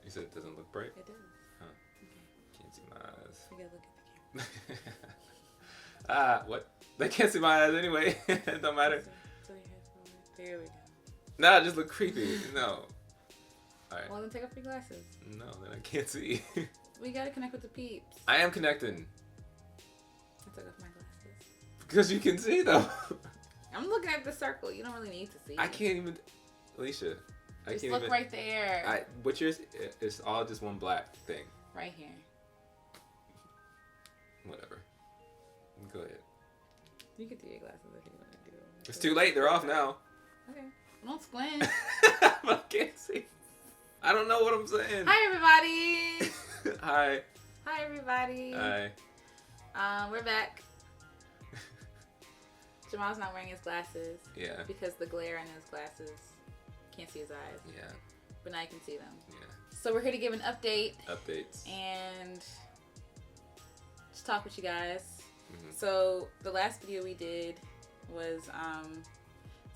You said it doesn't look bright? It does. Huh. Okay. Can't see my eyes. You gotta look at the camera. What? They can't see my eyes anyway. It don't matter. So your head forward. There we go. Nah, it just look creepy. No. Alright. Well, then take off your glasses. No, then I can't see. We gotta connect with the peeps. I am connecting. I took off my glasses. Because you can see though. I'm looking at the circle. You don't really need to see. I can't even. Alicia. I Just can't look even. right there. What's yours? It's all just one black thing. Right here. Whatever. Go ahead. You could do your glasses if you want to do them. It's too late. They're off now. Okay. Don't squint. I can't see. I don't know what I'm saying. Hi, everybody. Hi. Hi, everybody. Hi. We're back. Jamal's not wearing his glasses. Yeah. Because the glare in his glasses, can't see his eyes. Yeah. But now you can see them. Yeah. So we're here to give an update. Updates. And just talk with you guys. Mm-hmm. So the last video we did was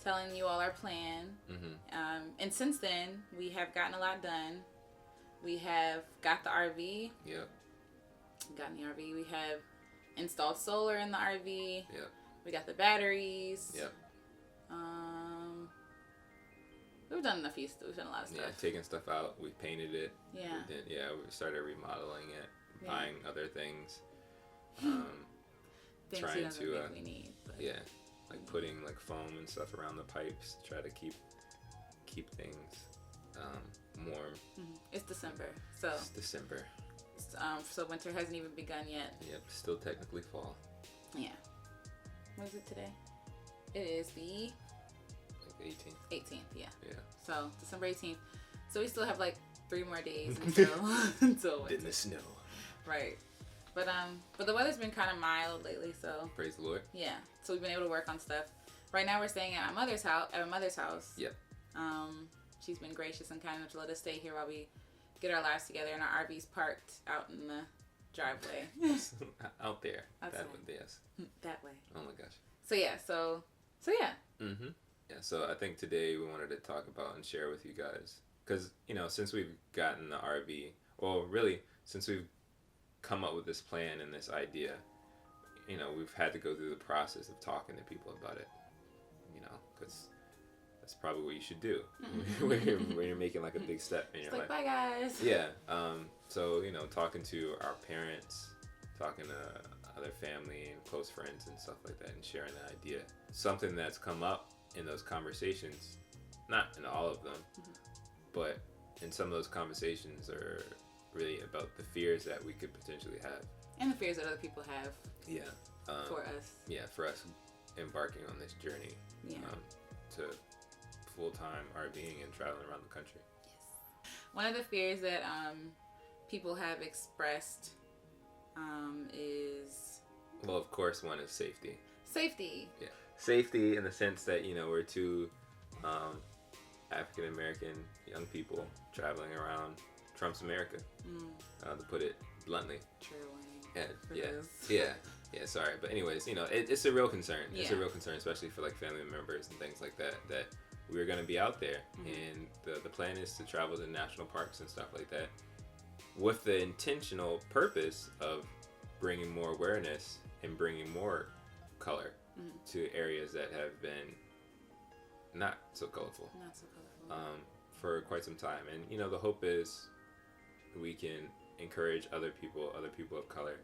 telling you all our plan. Mm-hmm. And since then, we have gotten a lot done. We have got the RV. Yep. Gotten the RV. We have installed solar in the RV. Yep. We got the batteries. Yep. We've done we've done a lot of stuff. Yeah, taking stuff out. We painted it. Yeah. We started remodeling it, buying other things. Things trying we don't to think we need. But. Yeah, like putting like foam and stuff around the pipes to try to keep things warm. Mm-hmm. It's December, so. It's December. So winter hasn't even begun yet. Yep, still technically fall. Yeah. What is it today? It is the 18th. 18th, yeah. Yeah. So December 18th. So we still have like 3 more days until winter. In the snow. Right. But the weather's been kind of mild lately, so. Praise the Lord. Yeah. So we've been able to work on stuff. Right now we're staying at my mother's house. Yep. She's been gracious and kind enough to let us stay here while we get our lives together, and our RV's parked out in the driveway. Out there. Outside. That way, yes. That way. Oh my gosh. So yeah. So yeah. Mm-hmm. Yeah, so I think today we wanted to talk about and share with you guys, because, since we've gotten the RV, well, really, since we've come up with this plan and this idea, we've had to go through the process of talking to people about it, because that's probably what you should do when you're making like a big step in your life. Bye, guys. Yeah. So, talking to our parents, talking to other family and close friends and stuff like that, and sharing the idea. Something that's come up in those conversations, not in all of them, but in some of those conversations are really about the fears that we could potentially have. And the fears that other people have. Yeah. For us. Yeah, for us embarking on this journey to full-time RVing and traveling around the country. Yes. One of the fears that people have expressed is... Well, of course, one is safety. Safety. Yeah. Safety in the sense that, we're two African-American young people traveling around Trump's America, to put it bluntly. True. Yeah, sorry. But anyways, it's a real concern. Yeah. It's a real concern, especially for like family members and things like that we're going to be out there. And the plan is to travel to national parks and stuff like that with the intentional purpose of bringing more awareness and bringing more color to areas that have been not so colorful. For quite some time. And, the hope is we can encourage other people of color,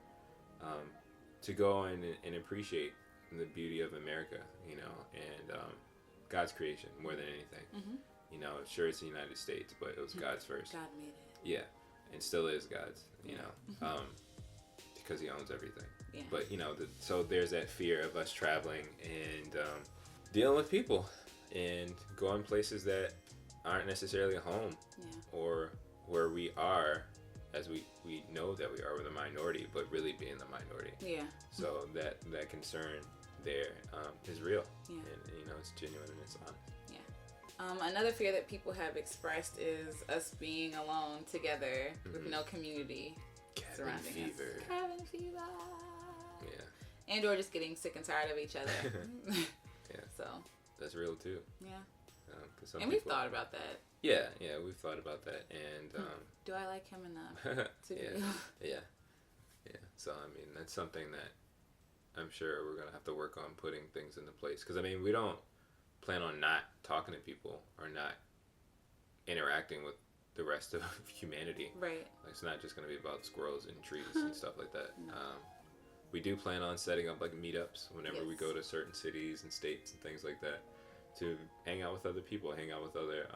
to go and appreciate the beauty of America, and God's creation more than anything. Sure, it's the United States, but it was God's first. God made it. Yeah, and still is God's, because he owns everything. Yeah. But, so there's that fear of us traveling and dealing with people and going places that aren't necessarily home, or where we are, as we know that we are with a minority, but really being the minority. Yeah. So that concern there is real, and it's genuine and it's honest. Yeah. Another fear that people have expressed is us being alone together with no community surrounding fever. us. Cabin fever. Yeah. And or just getting sick and tired of each other. Yeah. So. That's real too. Yeah. And we've thought about that. Yeah, we've thought about that, and do I like him enough to yeah. So I mean, that's something that I'm sure we're gonna have to work on putting things into place. Because I mean, we don't plan on not talking to people or not interacting with the rest of humanity. Right. Like, it's not just gonna be about squirrels and trees and stuff like that. No. We do plan on setting up like meetups whenever we go to certain cities and states and things like that, to hang out with other people, hang out with other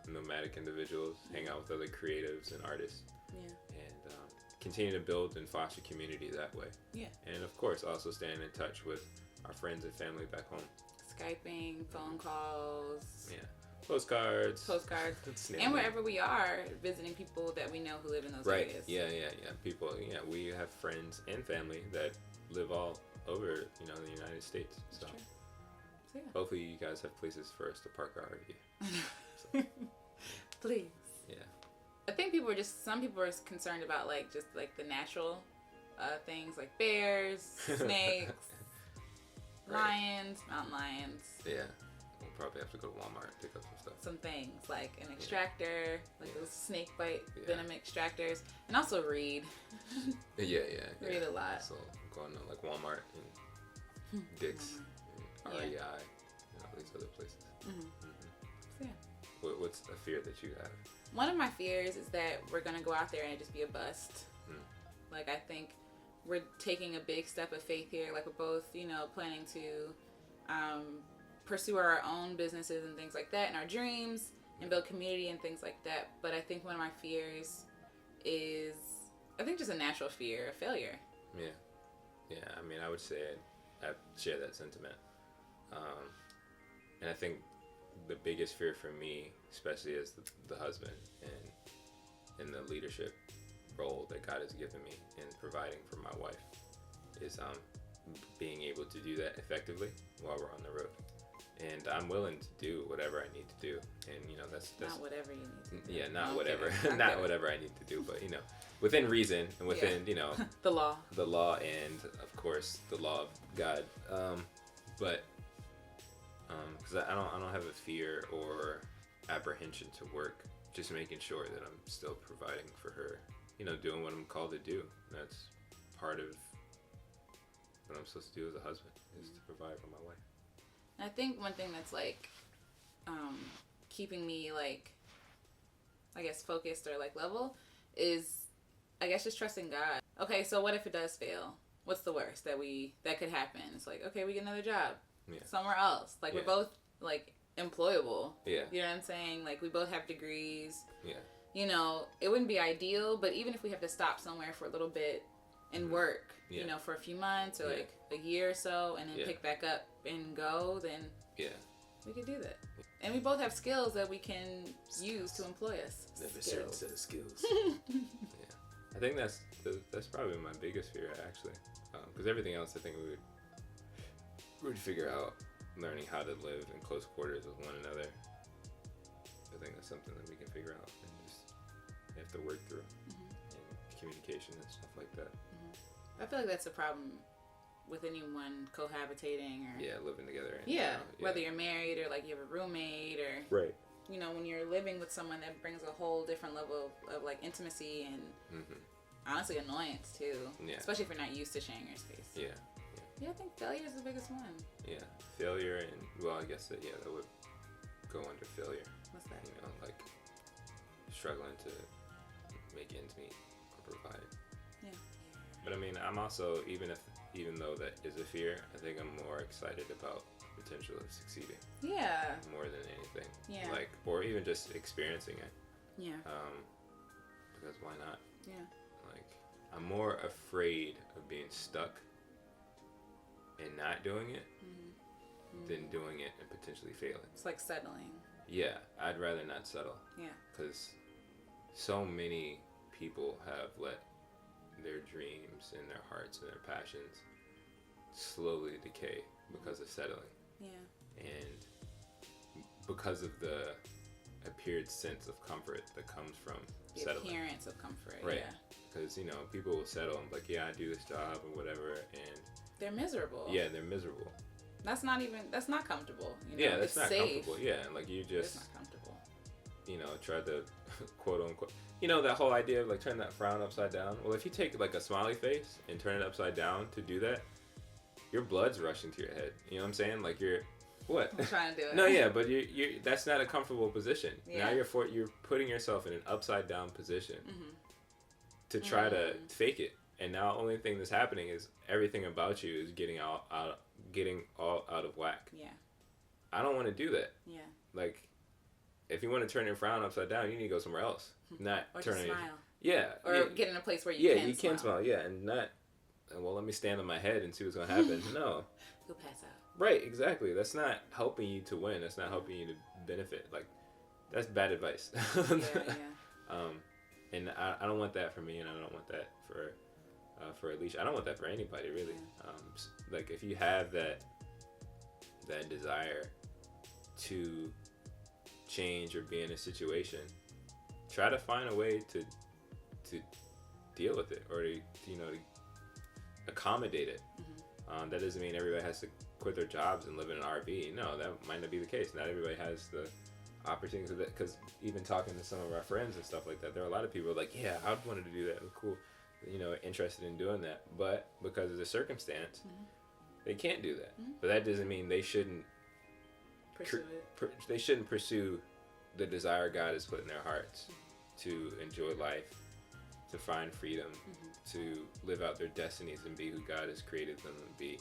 nomadic individuals, hang out with other creatives and artists. Yeah. And continue to build and foster community that way. Yeah. And of course, also staying in touch with our friends and family back home. Skyping, phone calls. Yeah. Postcards. And wherever we are, visiting people that we know who live in those areas. Yeah. People, we have friends and family that live all over, the United States. So hopefully you guys have places for us to park our RV. So. Please. Yeah. I think some people are concerned about just the natural things like bears, snakes, lions, mountain lions. Yeah. We'll probably have to go to Walmart and pick up some stuff. Some things like an extractor, those snake bite venom extractors, and also read. Read a lot. So going to Walmart and Dick's and REI and all these other places. So, yeah. What's a fear that you have? One of my fears is that we're gonna go out there and it just be a bust. I think we're taking a big step of faith here. We're both, planning to pursue our own businesses and things like that, and our dreams, and build community and things like that. But I think one of my fears is, just a natural fear of failure. Yeah. I mean, I would say I share that sentiment. And I think the biggest fear for me, especially as the husband and in the leadership role that God has given me in providing for my wife, is being able to do that effectively while we're on the road. And I'm willing to do whatever I need to do, and that's not whatever you need to do. Yeah, not whatever, not whatever I need to do, but within reason and within the law, and of course the law of God. But because I don't have a fear or apprehension to work, just making sure that I'm still providing for her, doing what I'm called to do. That's part of what I'm supposed to do as a husband, is to provide for my wife. I think one thing that's keeping me focused or level is just trusting God. Okay, so what if it does fail? What's the worst that could happen? It's okay, we get another job somewhere else. We're both employable. Yeah. You know what I'm saying? We both have degrees. Yeah. It wouldn't be ideal, but even if we have to stop somewhere for a little bit and work, for a few months or a year or so, and then pick back up and go, then we could do that. And we both have skills that we can use to employ us. They have a certain set of skills. I think that's probably my biggest fear, actually, because everything else I think we would figure out. Learning how to live in close quarters with one another, I think that's something that we can figure out and just have to work through, and communication and stuff like that. I feel that's a problem with anyone cohabitating or living together. And, whether you're married or you have a roommate or when you're living with someone, that brings a whole different level of intimacy and honestly annoyance too. Especially if you're not used to sharing your space. Yeah, I think failure is the biggest one. Yeah, failure, and I guess that would go under failure. What's that? Struggling to make ends meet or provide. Yeah. But I mean, I'm also, even though that is a fear, I think I'm more excited about the potential of succeeding. Yeah. More than anything. Yeah. Or even just experiencing it. Yeah. Because why not? Yeah. I'm more afraid of being stuck and not doing it than doing it and potentially failing. It's settling. Yeah, I'd rather not settle. Yeah. Because so many people have let their dreams and their hearts and their passions slowly decay because of settling. Yeah. And because of the appeared sense of comfort that comes from the settling. Appearance of comfort. Right. Yeah. Because, people will settle and I do this job or whatever, and they're miserable. Yeah, they're miserable. That's not comfortable. Yeah, that's it's not safe. comfortable. Yeah, like you just, it's not comfortable. Try to quote unquote, that whole idea of like turn that frown upside down. Well, if you take like a smiley face and turn it upside down to do that, your blood's rushing to your head. You know what I'm saying? Like you're, what? I'm trying to do it. No, yeah, but you that's not a comfortable position. Yeah. Now you're putting yourself in an upside down position to try to fake it. And now the only thing that's happening is everything about you is getting all out of whack. Yeah. I don't want to do that. Yeah. Like, if you want to turn your frown upside down, you need to go somewhere else. Not or turn just it. smile. Yeah. Or get in a place where you can smile. can smile. Yeah, and not. Well, let me stand on my head and see what's gonna happen. No. You'll pass out. Right. Exactly. That's not helping you to win. That's not helping you to benefit. Like, that's bad advice. Yeah. And I don't want that for me, and I don't want that for Alicia. I don't want that for anybody, really. Yeah. Like, if you have that desire to change or be in a situation, try to find a way to deal with it, or to accommodate it. That doesn't mean everybody has to quit their jobs and live in an RV. No, that might not be the case. Not everybody has the opportunities of that, because even talking to some of our friends and stuff like that, there are a lot of people like, yeah, I'd wanted to do that. Cool, interested in doing that, but because of the circumstance, they can't do that. But that doesn't mean they shouldn't Pursue it. They shouldn't pursue the desire God has put in their hearts to enjoy life, to find freedom, to live out their destinies and be who God has created them to be.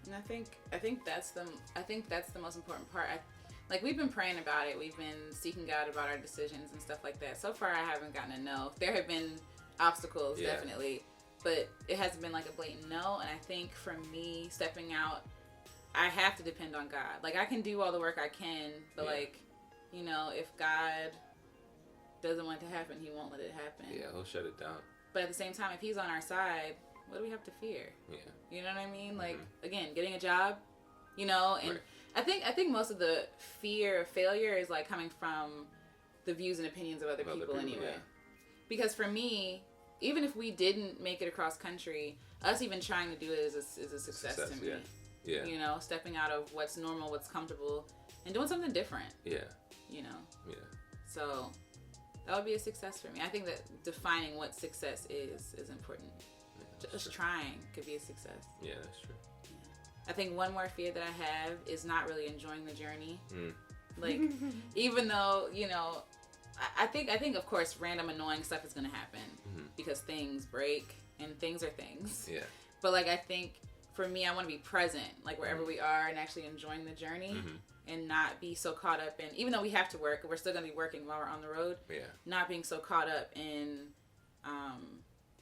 And I think that's the most important part. Like, we've been praying about it. We've been seeking God about our decisions and stuff like that. So far, I haven't gotten a no. There have been obstacles, definitely, but it hasn't been like a blatant no. And I think for me, stepping out, I have to depend on God. Like, I can do all the work I can, but if God doesn't want it to happen, He won't let it happen. Yeah, He'll shut it down. But at the same time, if He's on our side, what do we have to fear? Yeah. You know what I mean? Like, again, getting a job, and right. I think most of the fear of failure is like coming from the views and opinions of other people anyway. Yeah. Because for me, even if we didn't make it across country, us even trying to do it is a success to me. Yeah. Stepping out of what's normal, what's comfortable, and doing something different. Yeah. Yeah. So that would be a success for me. I think that defining what success is important. Yeah, Just trying could be a success. Yeah, that's true. I think one more fear that I have is not really enjoying the journey. Like, even though, I think of course random annoying stuff is going to happen because things break and things are things. Yeah. But like, I think for me, I want to be present, like wherever we are, and actually enjoying the journey and not be so caught up in, even though we have to work, we're still going to be working while we're on the road. Yeah. Not being so caught up in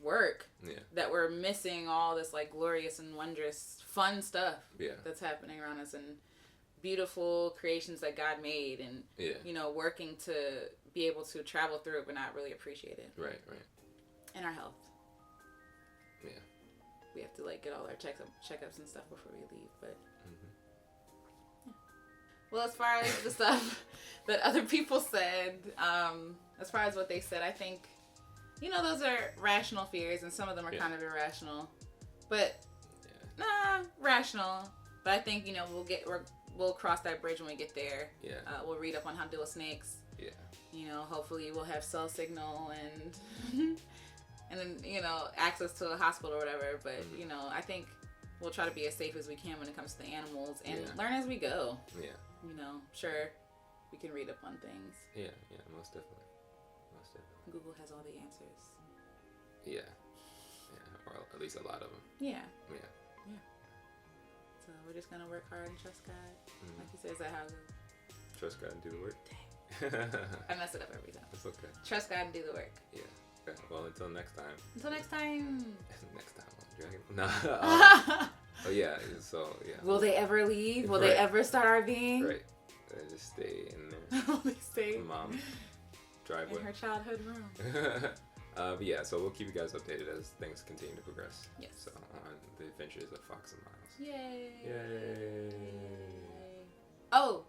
work that we're missing all this like glorious and wondrous fun stuff that's happening around us, and beautiful creations that God made, and working to be able to travel through it but not really appreciate it. Right. And our health. Yeah. We have to like get all our checkups and stuff before we leave, but well, as far as the stuff that other people said, as far as what they said, I think those are rational fears, and some of them are kind of irrational, but rational. But I think we'll cross that bridge when we get there. Yeah. We'll read up on how to deal with snakes. Yeah. Hopefully we'll have cell signal and then access to a hospital or whatever. But I think we'll try to be as safe as we can when it comes to the animals and learn as we go. Yeah. Sure, we can read up on things. Yeah, most definitely. Google has all the answers. Yeah, or at least a lot of them. Yeah. So we're just gonna work hard and trust God. Like you said, is that how it goes? Trust God and do the work. Dang. I mess it up every time. It's okay. Trust God and do the work. Yeah. Well, until next time. Next time on Dragon. No. Oh yeah. So yeah. Will they ever leave? Will they ever start RVing? Right. They just stay in there. They stay. Mom. Driveway. In her childhood room. But yeah, so we'll keep you guys updated as things continue to progress. Yes. So on the adventures of Fox and Miles. Yay. Oh,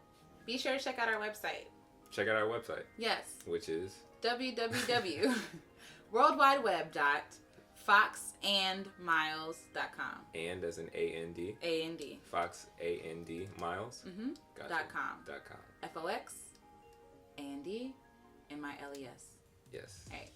be sure to check out our website. Check out our website. Yes. Which is www.worldwideweb.foxandmiles.com. foxandmiles.com. And as in A-N-D? A-N-D. Fox, A-N-D, Miles? Mm-hmm. Gotcha. .com. .com. F-O-X, A-N-D, M-I-L-E-S. Yes. All right.